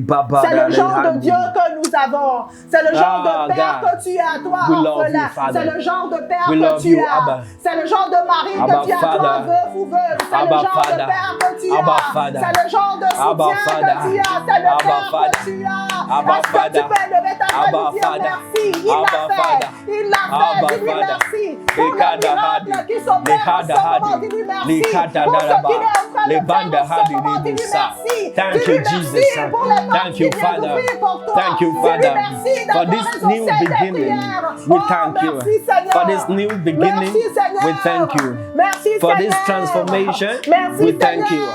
le genre de Dieu que nous avons. C'est le genre de Père que tu as, toi, orphelin. C'est le genre de Père que tu as. C'est le genre de mari que tu as, toi, veuf ou veuve. C'est le genre de Père que tu as. C'est le genre de soutien que tu as. C'est le Père que tu as. Est-ce que tu peux lever ta main et dire merci? Il l'a fait. Il l'a fait, dis-lui merci. Pour le miracle qui s'opère en ce moment, dis-lui merci. Pour ce qu'il est en train de faire en ce moment, dis-lui merci. Thank you, Jesus. Thank you, Father. Thank you, Father, for this new beginning. We thank you. For this new beginning, we thank you. For this transformation, we thank you.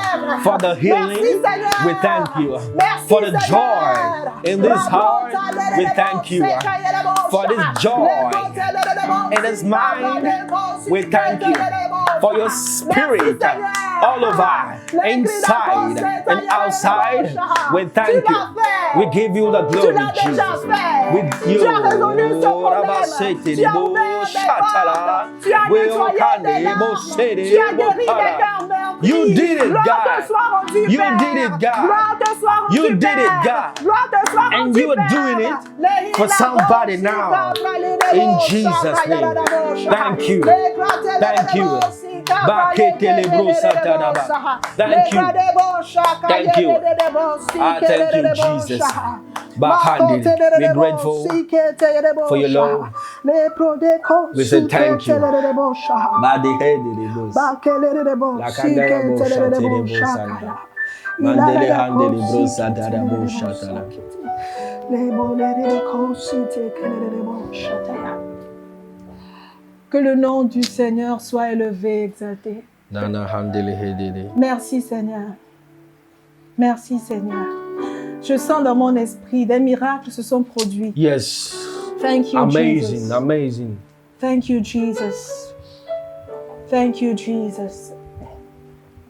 For the healing, we thank you. For the joy in this heart, we thank you. For this joy in this mind, we thank you. For your spirit all over, inside and outside, we thank you. We give you the glory, Jesus. With you, you did it, God. You did it, God. You did it, God. And you are doing it for somebody now. In Jesus' name. Thank you. Thank you. Thank you. Thank you. Thank you, Jesus. We're grateful for your love. We say thank you. Que le nom du Seigneur soit élevé, exalté. Merci Seigneur. Merci Seigneur. Je sens dans mon esprit des miracles se sont produits. Yes. Thank you, amazing, Jesus. Amazing. Thank you, Jesus. Thank you, Jesus.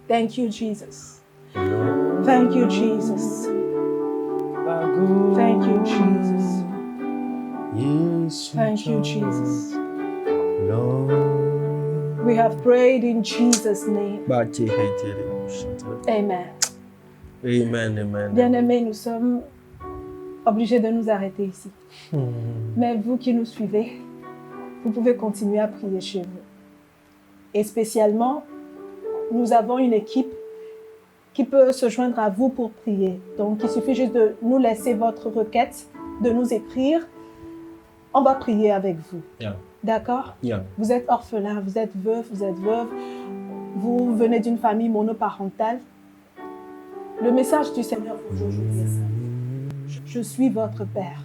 Thank you, Jesus. Thank you, Jesus. Thank you, Jesus. Thank you, Jesus. We have prayed in Jesus' name. Amen. Amen, amen. Bien-aimés, nous sommes obligés de nous arrêter ici. Mais vous qui nous suivez, vous pouvez continuer à prier chez vous. Et spécialement, nous avons une équipe qui peut se joindre à vous pour prier. Donc, il suffit juste de nous laisser votre requête, de nous écrire. On va prier avec vous. Yeah. D'accord? Yeah. Vous êtes orphelin, vous êtes veuf, vous êtes veuve, vous venez d'une famille monoparentale. Le message du Seigneur pour aujourd'hui est simple. Je suis votre Père.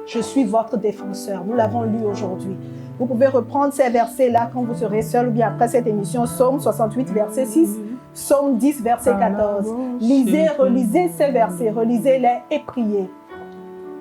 Je suis votre défenseur. Nous l'avons lu aujourd'hui. Vous pouvez reprendre ces versets-là quand vous serez seul ou bien après cette émission. Psaume 68, verset 6. Psaume 10, verset 14. Lisez, relisez ces versets, relisez-les et priez.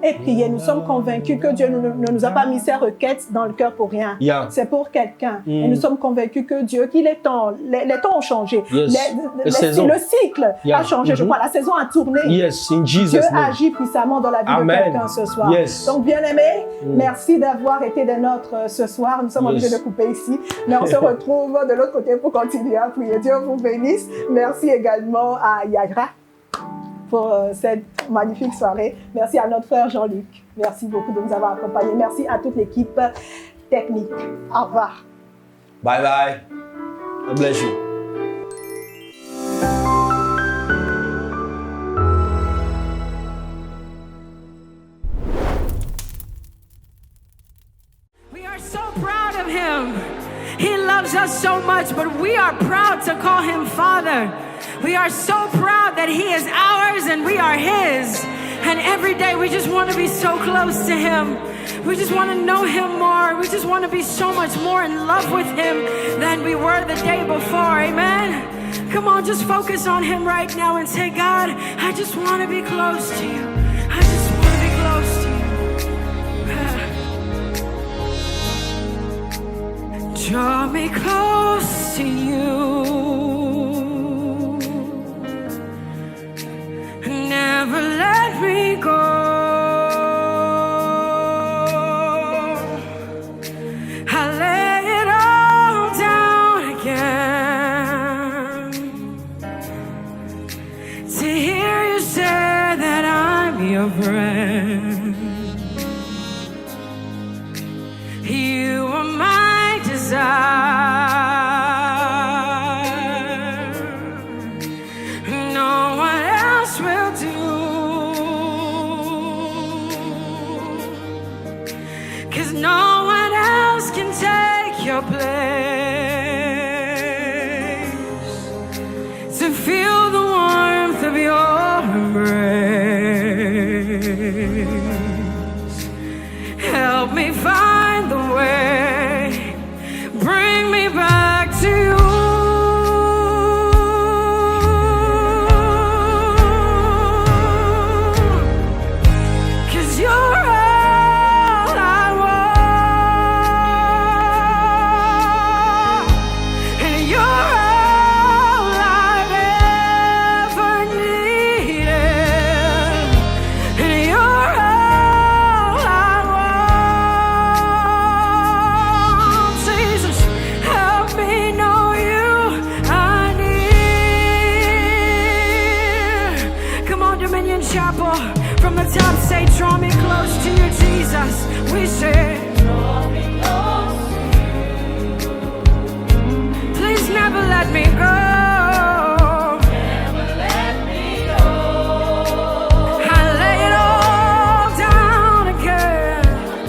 Et priez. Nous sommes convaincus que Dieu ne nous a pas mis ces requêtes dans le cœur pour rien. Yeah. C'est pour quelqu'un. Et nous sommes convaincus que Dieu, qu'il est temps, les temps ont changé. Yes. Le cycle a changé. Je crois, la saison a tourné. Yes, in Jesus' Dieu name. agit puissamment dans la vie de quelqu'un ce soir. Yes. Donc, bien-aimés, merci d'avoir été des nôtres ce soir. Nous sommes obligés de couper ici, mais on se retrouve de l'autre côté pour continuer à prier. Dieu vous bénisse. Merci également à Yagra pour cette magnifique soirée. Merci à notre frère Jean-Luc. Merci beaucoup de nous avoir accompagnés. Merci à toute l'équipe technique. Au revoir. Bye bye. God bless you. We are so proud of him. He loves us so much, but we are proud to call him Father. We are so proud that he is ours and we are his. And every day we just want to be so close to him. We just want to know him more. We just want to be so much more in love with him than we were the day before. Amen. Come on, just focus on him right now and say, God, I just want to be close to you. I just want to be close to you. Draw me close to you. Never let me go. I lay it all down again to hear you say that I'm your friend. You are my desire. No one else will do. 'Cause no one else a place to feel the warmth of your embrace. Help me find the way, bring me back to you. 'Cause you're all I want, and you're all I've ever needed, and you're all I want. Jesus, help me know you are near. Come on, Dominion Chapel, from the top say, draw me close to you, Jesus. We say, draw me close to you. Please never let me go. Never let me go. I lay it all down again.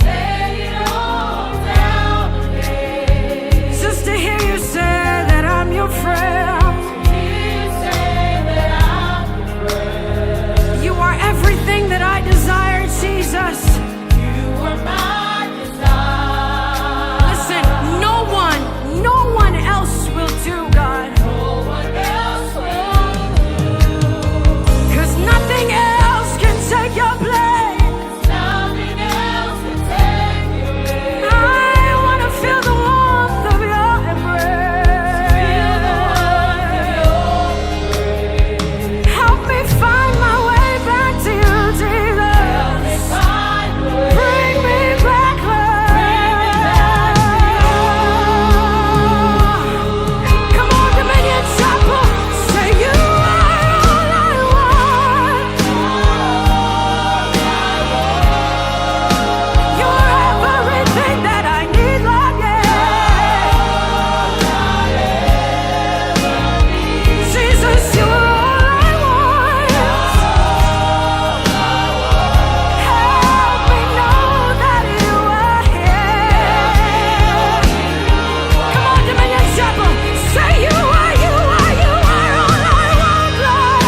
Lay it all down again. Just to hear you say that I'm your friend. You say that I'm your friend. You are everything that I desire, Jesus. You are my desire. Listen, no one else will do, God. No one else will do. 'Cause nothing else can take your place. Nothing else can take your place. I wanna feel the warmth of your embrace. Feel the warmth of your embrace. Help me find my way back to you, Jesus. Help me find my way. Bring me back home. Come on, Dominion Chapel, say you are all I want. You're everything that I need, Lord, yeah. Jesus, you're all I want. Help me know that you are here. Come on, Dominion Chapel, say you are all I want, Lord.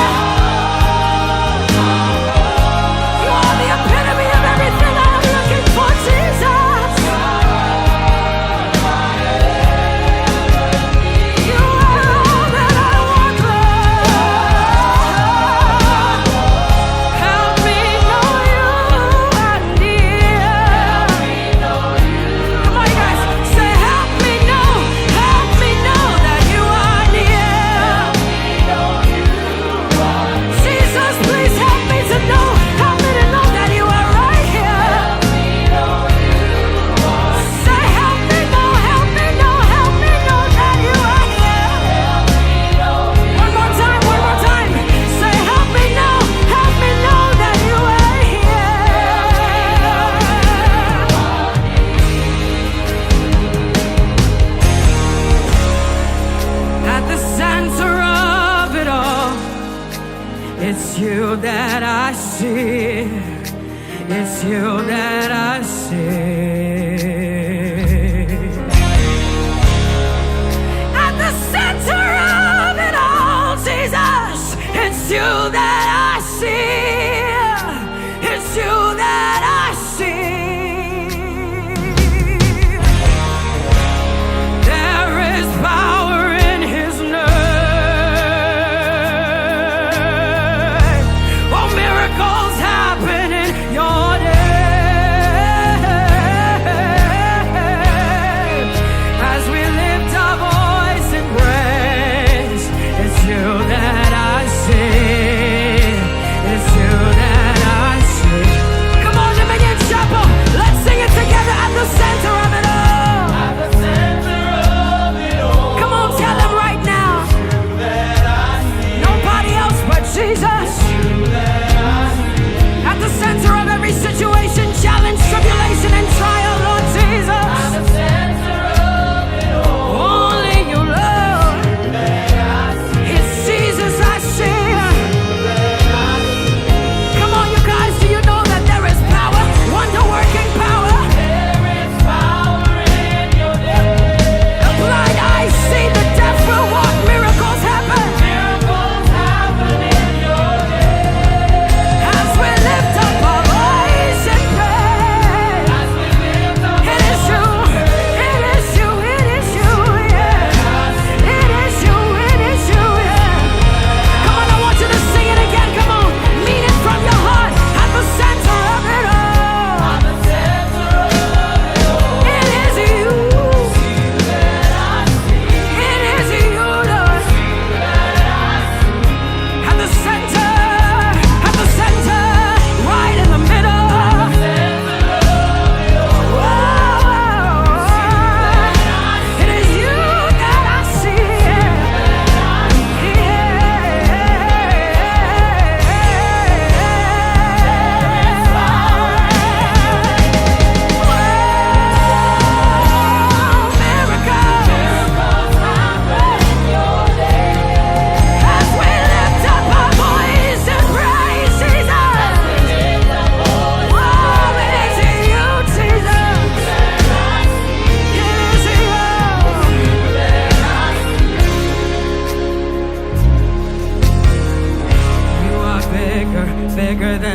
You are the epitome of everything I am looking for, Jesus. You are all that I want, Lord. Help me know you are near. Come on, you guys, say help me know that you are near. Jesus, please help me to know that you are right here. Say help me know that you are here. One more time. Say help me know that you are here. At the center of it all, it's you that I see. It's you that I see. At the center of it all, Jesus, it's you that I see. It's you that I see. There is power in His name. Oh, miracles happen in your name.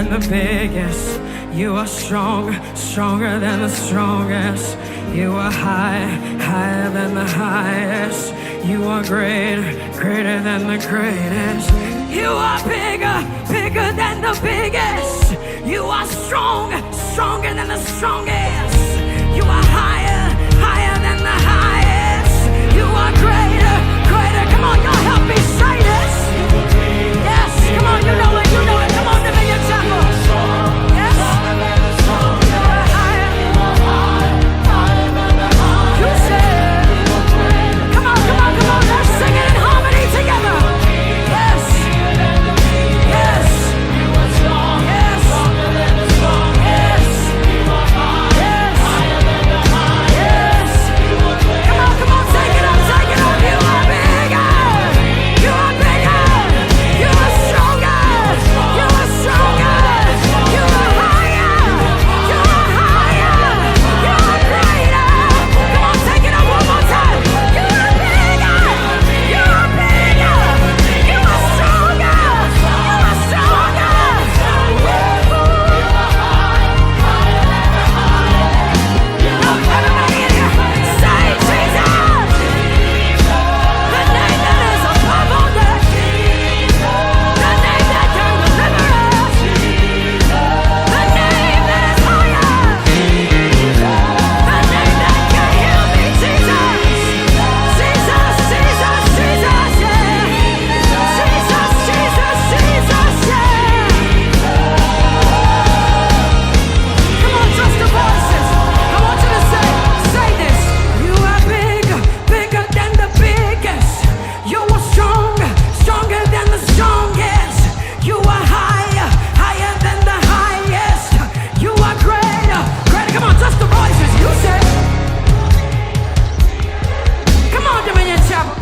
than the biggest. You are strong, stronger than the strongest. You are high, higher than the highest. You are great, greater than the greatest. You are bigger, bigger than the biggest. You are strong, stronger than the strongest. You are higher, higher than the highest. You are greater, greater. Come on, y'all help me say this. Yes, come on, you know it, you know it. Come on, Dominion Chapel. Yes. You are higher. You said. Come on, come on, come on. Let's sing it in harmony together. Yes. Yes. Yes. Yes. Yes. Come on, come on, take it up, take it up. You are bigger. You are bigger. You are stronger. You are stronger. You are higher. You are higher. You are greater. Come on, take it up one more time. You are bigger. You are bigger. You are stronger. You are stronger. Everybody in here, say Jesus. The name that is above all names. The name that can deliver us. The name that is higher. The name that can heal me. Jesus. Jesus, Jesus, Jesus, yeah. Jesus, Jesus, Jesus, yeah. Come on, trust the voices. I want you to say this. You are bigger, bigger than the biggest. You are strong, stronger than the strongest. You are higher, higher than the highest. You are greater, greater. Come on, trust the voices. You say. Come on, Dominion Chapel.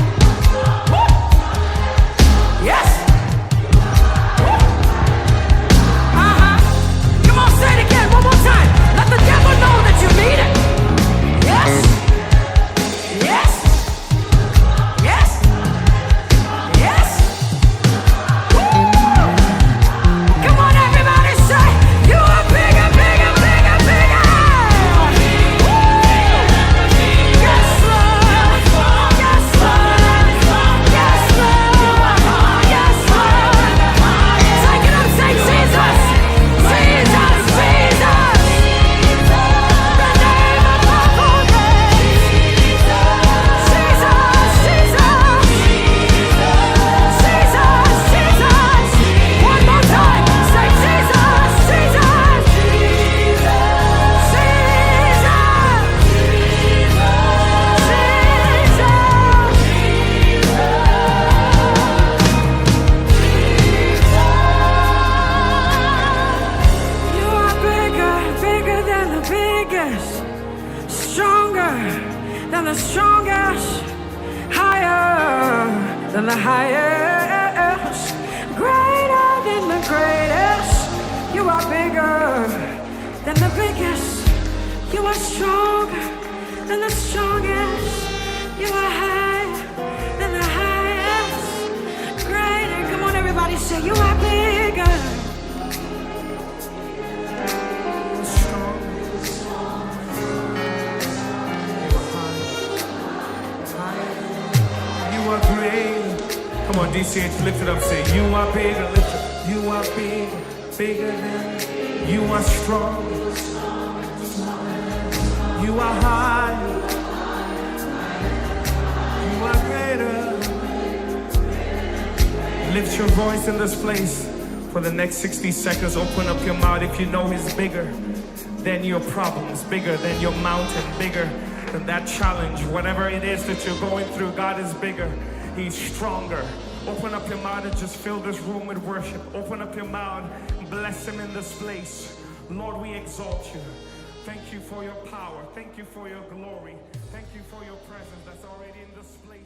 Woo. Yes. Come on, say it again one more time. Let the devil know that you need it. Yes. Yes. Yes. Yes. Woo. Come on, everybody, say you are bigger, bigger, bigger, bigger. Woo. Yes, Lord. Yes, Lord. Yes, Lord. Yes, Lord. Take it up, say Jesus. Jesus, Jesus. The name above all names. Jesus, Jesus. Jesus, Jesus. One more time. Say Jesus, Jesus. You are bigger, bigger than the biggest, stronger than the strongest, higher than the highest, greater than the greatest. You are bigger than the biggest. You are stronger than the strongest. You are higher than the highest, greater. Come on, everybody, say you are bigger. You are great. Come on, DCH, lift it up. Say, you are bigger. Lift it. You are big, bigger than. You are strong. You are high. You are greater. Lift your voice in this place for the next 60 seconds. Open up your mouth if you know He's bigger than your problems, bigger than your mountain, bigger than that challenge. Whatever it is that you're going through, God is bigger. He's stronger. Open up your mouth and just fill this room with worship. Open up your mouth and bless Him in this place. Lord, we exalt You. Thank You for Your power. Thank You for Your glory. Thank You for Your presence that's already in this place.